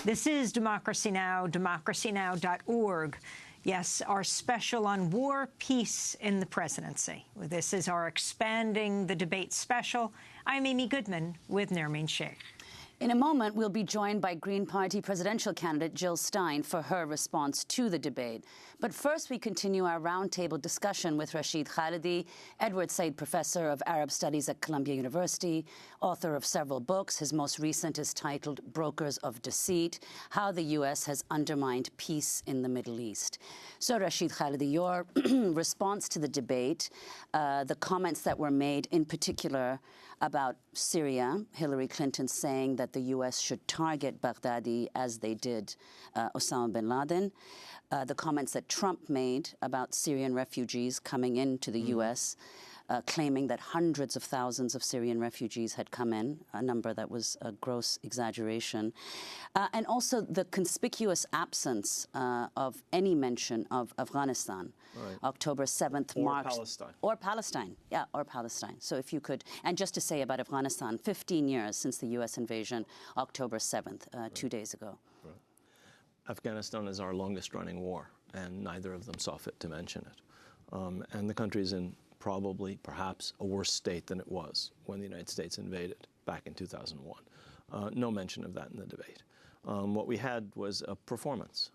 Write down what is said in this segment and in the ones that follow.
This is Democracy Now!, democracynow.org. Yes, our special on war, peace in the presidency. This is our Expanding the Debate special. I'm Amy Goodman with Nermeen Sheikh. In a moment, we'll be joined by Green Party presidential candidate Jill Stein for her response to the debate. But first, we continue our roundtable discussion with Rashid Khalidi, Edward Said Professor of Arab Studies at Columbia University, author of several books. His most recent is titled Brokers of Deceit: How the U.S. Has Undermined Peace in the Middle East. So, Rashid Khalidi, your response to the debate, the comments that were made in particular about Syria, Hillary Clinton saying that the U.S. should target Baghdadi as they did Osama bin Laden, the comments that Trump made about Syrian refugees coming into the U.S., claiming that hundreds of thousands of Syrian refugees had come in, a number that was a gross exaggeration, and also the conspicuous absence of any mention of Afghanistan. Right. October 7th marks... Palestine. Or Palestine. Yeah, or Palestine. So if you could... And just to say about Afghanistan, 15 years since the U.S. invasion, October 7th, 2 days ago. Right. Afghanistan is our longest-running war, and neither of them saw fit to mention it. And the country's in probably, perhaps, a worse state than it was when the United States invaded back in 2001. No mention of that in the debate. What we had was a performance,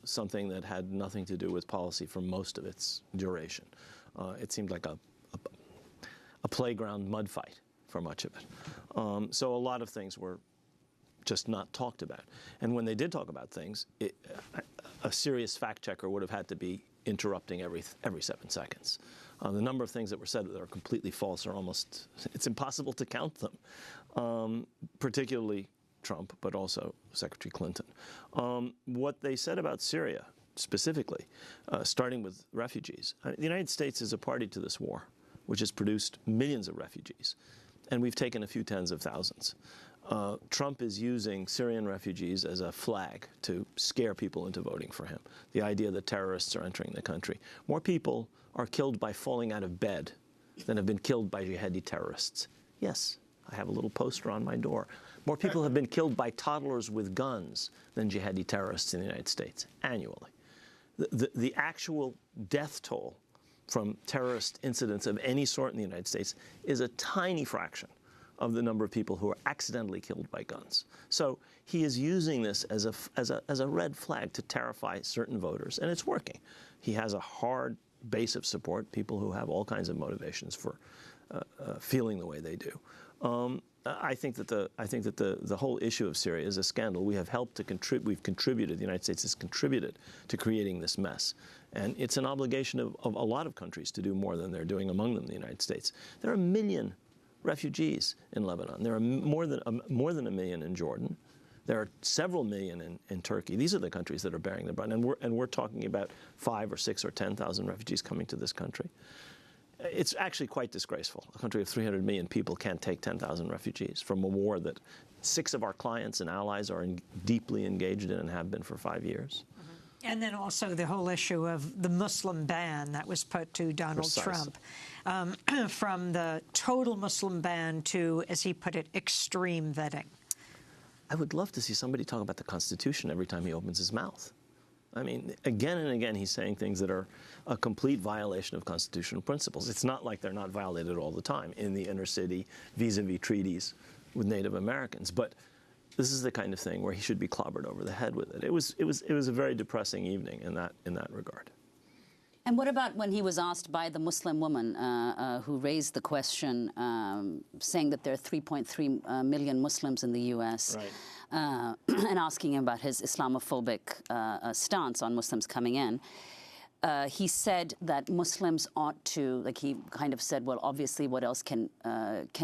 something that had nothing to do with policy for most of its duration. It seemed like a playground mud fight for much of it. So a lot of things were just not talked about. And when they did talk about things, a serious fact checker would have had to be interrupting every 7 seconds. The number of things that were said that are completely false are almost, it's impossible to count them, particularly Trump, but also Secretary Clinton. What they said about Syria, specifically, starting with refugees. The United States is a party to this war, which has produced millions of refugees, and we've taken a few tens of thousands. Trump is using Syrian refugees as a flag to scare people into voting for him. The idea that terrorists are entering the country. More people are killed by falling out of bed than have been killed by jihadi terrorists. Yes, I have a little poster on my door. More people have been killed by toddlers with guns than jihadi terrorists in the United States annually. The actual death toll from terrorist incidents of any sort in the United States is a tiny fraction of the number of people who are accidentally killed by guns. So he is using this as a red flag to terrify certain voters, and it's working. He has a hard base of support, people who have all kinds of motivations for feeling the way they do. I think that the whole issue of Syria is a scandal. We have helped to contribute. The United States has contributed to creating this mess, and it's an obligation of a lot of countries to do more than they're doing, among them the United States. There are 1 million refugees in Lebanon. There are more than 1 million in Jordan. There are several million in Turkey. These are the countries that are bearing the brunt, and we're talking about 5 or 6 or 10,000 refugees coming to this country. It's actually quite disgraceful. A country of 300 million people can't take 10,000 refugees from a war that 6 of our clients and allies are deeply engaged in and have been for 5 years. And then also the whole issue of the Muslim ban that was put to Donald Trump. From the total Muslim ban to, as he put it, extreme vetting. I would love to see somebody talk about the Constitution every time he opens his mouth. I mean, again and again, he's saying things that are a complete violation of constitutional principles. It's not like they're not violated all the time in the inner city, vis-a-vis treaties with Native Americans. But this is the kind of thing where he should be clobbered over the head with it. It was a very depressing evening in that regard. And what about when he was asked by the Muslim woman who raised the question, saying that there are 3.3 million Muslims in the U.S., right. And asking him about his Islamophobic stance on Muslims coming in? He said that Muslims ought to, like he kind of said, well, obviously, what else can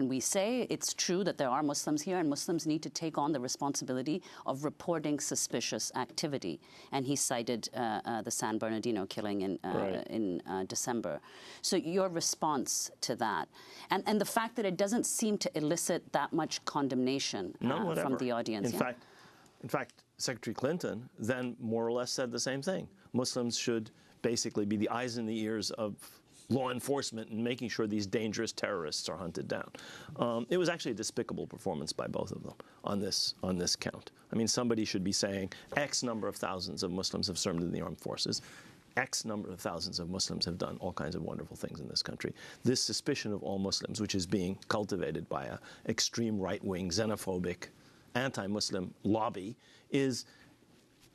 we say? It's true that there are Muslims here, and Muslims need to take on the responsibility of reporting suspicious activity. And he cited the San Bernardino killing in December. So your response to that, and the fact that it doesn't seem to elicit that much condemnation from the audience. In fact, Secretary Clinton then more or less said the same thing. Muslims should basically be the eyes and the ears of law enforcement and making sure these dangerous terrorists are hunted down. It was actually a despicable performance by both of them on this count. I mean, somebody should be saying X number of thousands of Muslims have served in the armed forces. X number of thousands of Muslims have done all kinds of wonderful things in this country. This suspicion of all Muslims, which is being cultivated by an extreme right-wing, xenophobic, anti-Muslim lobby, is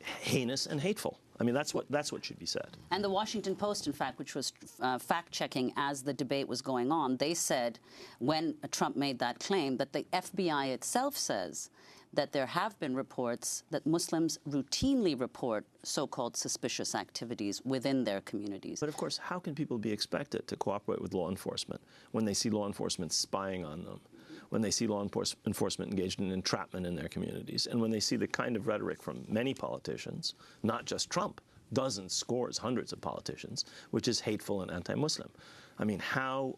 heinous and hateful. I mean, that's what should be said. And the Washington Post, in fact, which was fact-checking as the debate was going on, they said when Trump made that claim that the FBI itself says that there have been reports that Muslims routinely report so-called suspicious activities within their communities. But of course, how can people be expected to cooperate with law enforcement when they see law enforcement spying on them, when they see law enforcement engaged in entrapment in their communities, and when they see the kind of rhetoric from many politicians, not just Trump, dozens, scores, hundreds of politicians, which is hateful and anti-Muslim? I mean, how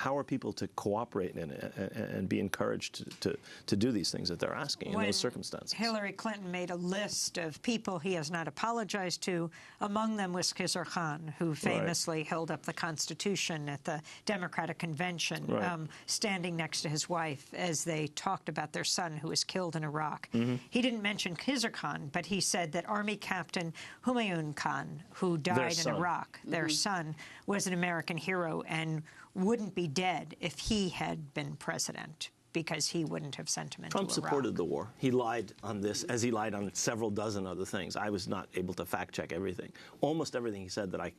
are people to cooperate and be encouraged to do these things that they're asking in those circumstances? Hillary Clinton made a list of people he has not apologized to. Among them was Khizr Khan, who famously held up the Constitution at the Democratic Convention, standing next to his wife as they talked about their son who was killed in Iraq. He didn't mention Khizr Khan, but he said that Army Captain Humayun Khan, who died in Iraq, their son, was an American hero and wouldn't be dead if he had been president, because he wouldn't have sent him into Iraq. Trump supported the war. He lied on this, as he lied on several dozen other things. I was not able to fact-check everything. Almost everything he said that I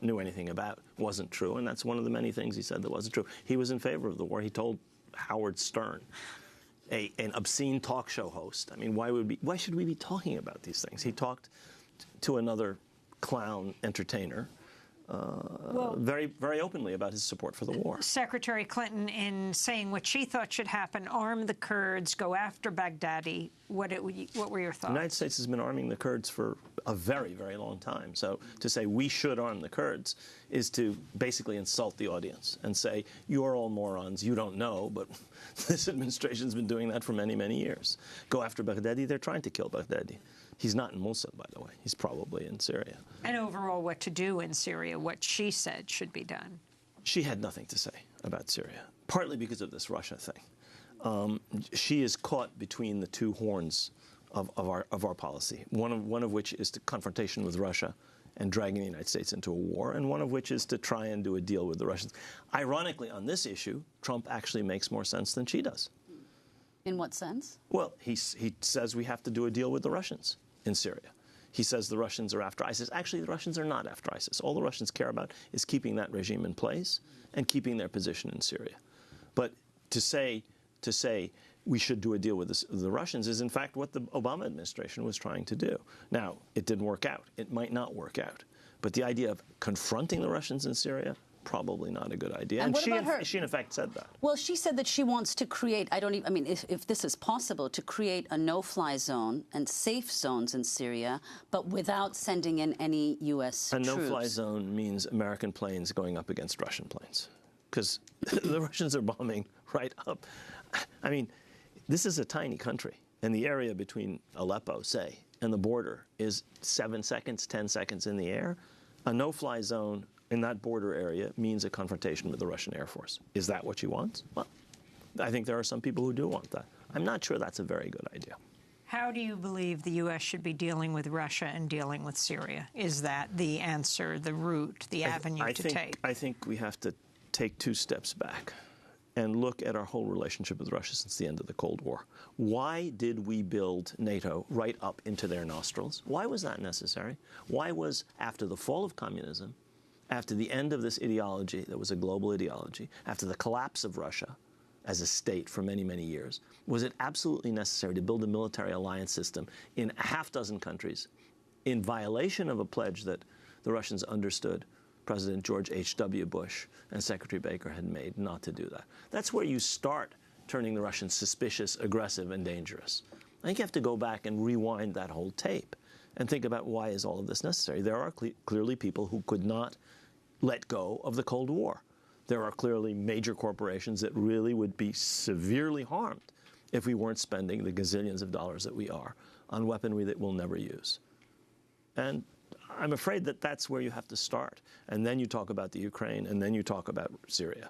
knew anything about wasn't true, and that's one of the many things he said that wasn't true. He was in favor of the war. He told Howard Stern, an obscene talk show host. I mean, why should we be talking about these things? He talked to another clown entertainer very, very openly about his support for the war. Secretary Clinton, in saying what she thought should happen, arm the Kurds, go after Baghdadi, what were your thoughts? The United States has been arming the Kurds for a very, very long time. So to say we should arm the Kurds is to basically insult the audience and say, you're all morons, you don't know, but this administration's been doing that for many, many years. Go after Baghdadi. They're trying to kill Baghdadi. He's not in Mosul, by the way. He's probably in Syria. And overall, what to do in Syria, what she said should be done. She had nothing to say about Syria, partly because of this Russia thing. She is caught between the two horns of our policy, one of which is the confrontation with Russia and dragging the United States into a war, and one of which is to try and do a deal with the Russians. Ironically, on this issue, Trump actually makes more sense than she does. In what sense? Well, he says we have to do a deal with the Russians in Syria. He says the Russians are after ISIS. Actually, the Russians are not after ISIS. All the Russians care about is keeping that regime in place and keeping their position in Syria. But to say we should do a deal with the Russians is, in fact, what the Obama administration was trying to do. Now, it didn't work out. It might not work out. But the idea of confronting the Russians in Syria, probably not a good idea. And she, in effect, said that. Well, she said that she wants to create, if this is possible, to create a no-fly zone and safe zones in Syria, but without sending in any U.S. troops. A no-fly zone means American planes going up against Russian planes, because the Russians are bombing right up. I mean, this is a tiny country, and the area between Aleppo, say, and the border is 7 seconds, 10 seconds in the air. A no-fly zone in that border area means a confrontation with the Russian Air Force. Is that what she wants? Well, I think there are some people who do want that. I'm not sure that's a very good idea. How do you believe the U.S. should be dealing with Russia and dealing with Syria? Is that the answer, the route, the avenue to take? I think we have to take 2 steps back and look at our whole relationship with Russia since the end of the Cold War. Why did we build NATO right up into their nostrils? Why was that necessary? Why was, after the fall of communism, after the end of this ideology that was a global ideology, after the collapse of Russia as a state for many, many years, was it absolutely necessary to build a military alliance system in a half-dozen countries in violation of a pledge that the Russians understood President George H.W. Bush and Secretary Baker had made not to do that? That's where you start turning the Russians suspicious, aggressive, and dangerous. I think you have to go back and rewind that whole tape and think about why is all of this necessary. There are clearly people who could not let go of the Cold War. There are clearly major corporations that really would be severely harmed if we weren't spending the gazillions of dollars that we are on weaponry that we'll never use. And I'm afraid that that's where you have to start. And then you talk about the Ukraine, and then you talk about Syria.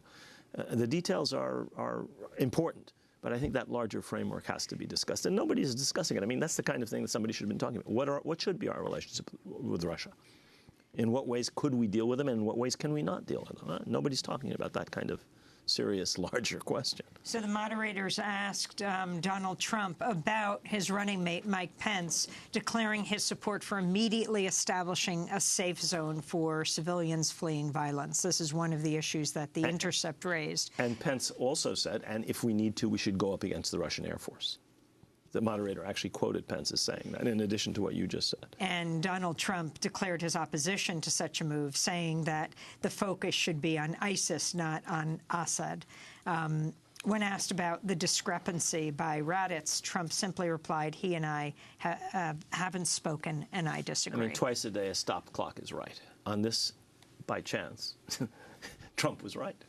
The details are important, but I think that larger framework has to be discussed. And nobody is discussing it. I mean, that's the kind of thing that somebody should have been talking about. What should be our relationship with Russia? In what ways could we deal with them, and in what ways can we not deal with them? Nobody's talking about that kind of serious, larger question. So the moderators asked Donald Trump about his running mate, Mike Pence, declaring his support for immediately establishing a safe zone for civilians fleeing violence. This is one of the issues that The Intercept raised. And Pence also said, and if we need to, we should go up against the Russian Air Force. The moderator actually quoted Pence as saying that, in addition to what you just said. And Donald Trump declared his opposition to such a move, saying that the focus should be on ISIS, not on Assad. When asked about the discrepancy by Raddatz, Trump simply replied, he and I haven't spoken, and I disagree. I mean, twice a day a stop clock is right. On this, by chance, Trump was right.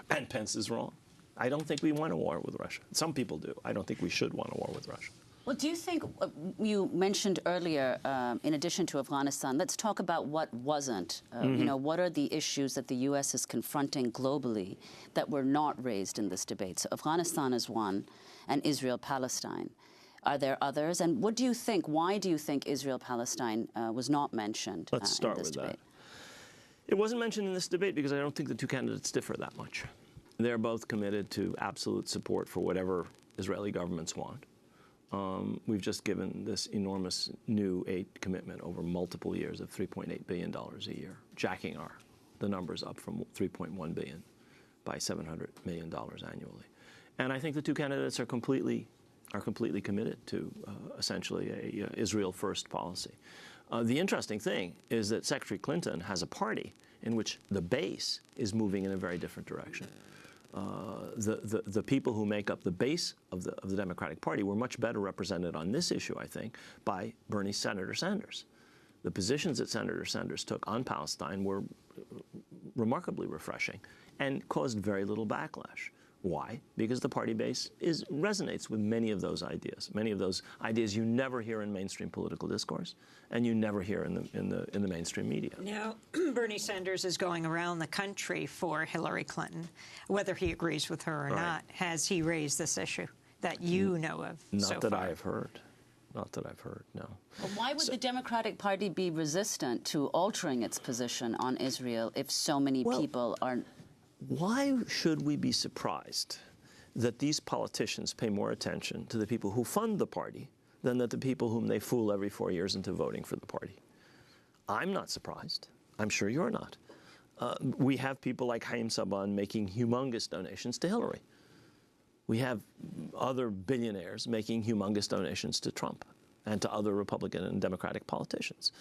And Pence is wrong. I don't think we want a war with Russia. Some people do. I don't think we should want a war with Russia. Well, do you think, you mentioned earlier, in addition to Afghanistan, let's talk about what wasn't. You know, what are the issues that the U.S. is confronting globally that were not raised in this debate? So Afghanistan is one, and Israel-Palestine. Are there others? And what do you think, why do you think Israel-Palestine was not mentioned Let's start in this with debate? That. It wasn't mentioned in this debate because I don't think the two candidates differ that much. They're both committed to absolute support for whatever Israeli governments want. We've just given this enormous new aid commitment over multiple years of $3.8 billion a year, jacking the numbers up from $3.1 billion by $700 million annually. And I think the two candidates are completely committed to essentially a Israel-first policy. The interesting thing is that Secretary Clinton has a party in which the base is moving in a very different direction. The people who make up the base of the Democratic Party were much better represented on this issue, I think, by Bernie's Senator Sanders. The positions that Senator Sanders took on Palestine were remarkably refreshing and caused very little backlash. Why? Because the party base resonates with many of those ideas you never hear in mainstream political discourse, and you never hear in the mainstream media. Now, Bernie Sanders is going around the country for Hillary Clinton, whether he agrees with her or not. Has he raised this issue that you know of so far? Not that I have heard. Not that I've heard, no. Well, why would the Democratic Party be resistant to altering its position on Israel if so many people are... Why should we be surprised that these politicians pay more attention to the people who fund the party than the people whom they fool every 4 years into voting for the party? I'm not surprised. I'm sure you're not. We have people like Haim Saban making humongous donations to Hillary. We have other billionaires making humongous donations to Trump and to other Republican and Democratic politicians.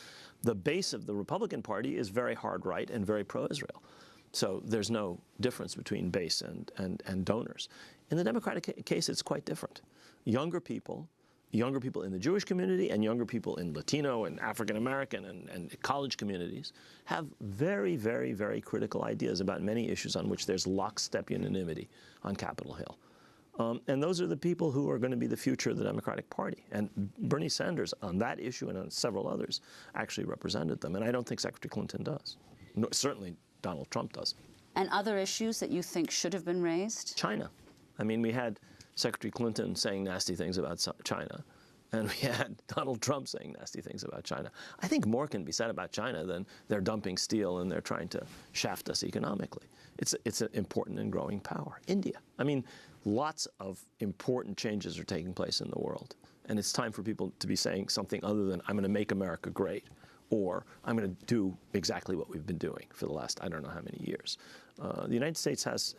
The base of the Republican Party is very hard right and very pro-Israel. So there's no difference between base and donors. In the Democratic case, it's quite different. Younger people in the Jewish community and younger people in Latino and African American and college communities have very, very, very critical ideas about many issues on which there's lockstep unanimity on Capitol Hill. And those are the people who are going to be the future of the Democratic Party. And Bernie Sanders, on that issue and on several others, actually represented them. And I don't think Secretary Clinton does. No, certainly Donald Trump does. And other issues that you think should have been raised? China. I mean, we had Secretary Clinton saying nasty things about China, and we had Donald Trump saying nasty things about China. I think more can be said about China than they're dumping steel and they're trying to shaft us economically. It's an important and growing power. India. I mean, lots of important changes are taking place in the world, and it's time for people to be saying something other than, I'm going to make America great, or I'm going to do exactly what we've been doing for the last I don't know how many years. The United States has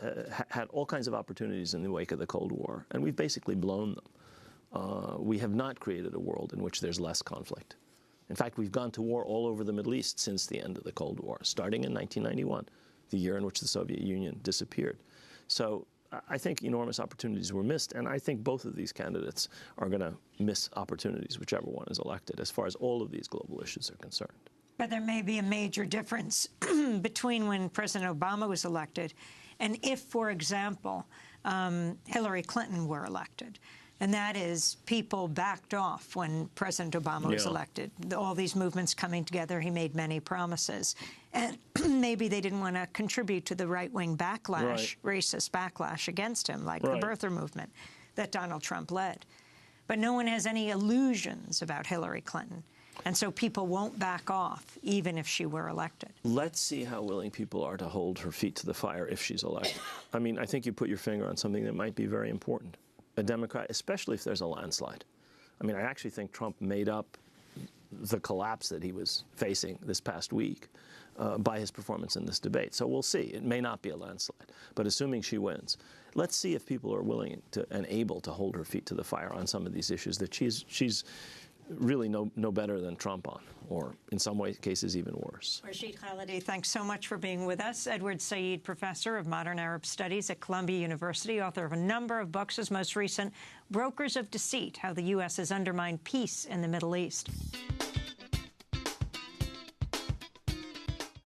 had all kinds of opportunities in the wake of the Cold War, and we've basically blown them. We have not created a world in which there's less conflict. In fact, we've gone to war all over the Middle East since the end of the Cold War, starting in 1991, the year in which the Soviet Union disappeared. So I think enormous opportunities were missed, and I think both of these candidates are going to miss opportunities, whichever one is elected, as far as all of these global issues are concerned. But there may be a major difference between when President Obama was elected and if, for example, Hillary Clinton were elected. And that is, people backed off when President Obama was elected. All these movements coming together, he made many promises. And maybe they didn't want to contribute to the right-wing backlash, racist backlash against him, like the birther movement that Donald Trump led. But no one has any illusions about Hillary Clinton. And so people won't back off, even if she were elected. Let's see how willing people are to hold her feet to the fire if she's elected. I mean, I think you put your finger on something that might be very important. A Democrat, especially if there's a landslide. I mean, I actually think Trump made up the collapse that he was facing this past week by his performance in this debate. So we'll see. It may not be a landslide. But assuming she wins, let's see if people are willing to and able to hold her feet to the fire on some of these issues that she's really no better than Trump on, or in some cases even worse. Rashid Khalidi, thanks so much for being with us. Edward Said, professor of modern Arab studies at Columbia University, author of a number of books, his most recent, Brokers of Deceit, How the U.S. Has Undermined Peace in the Middle East.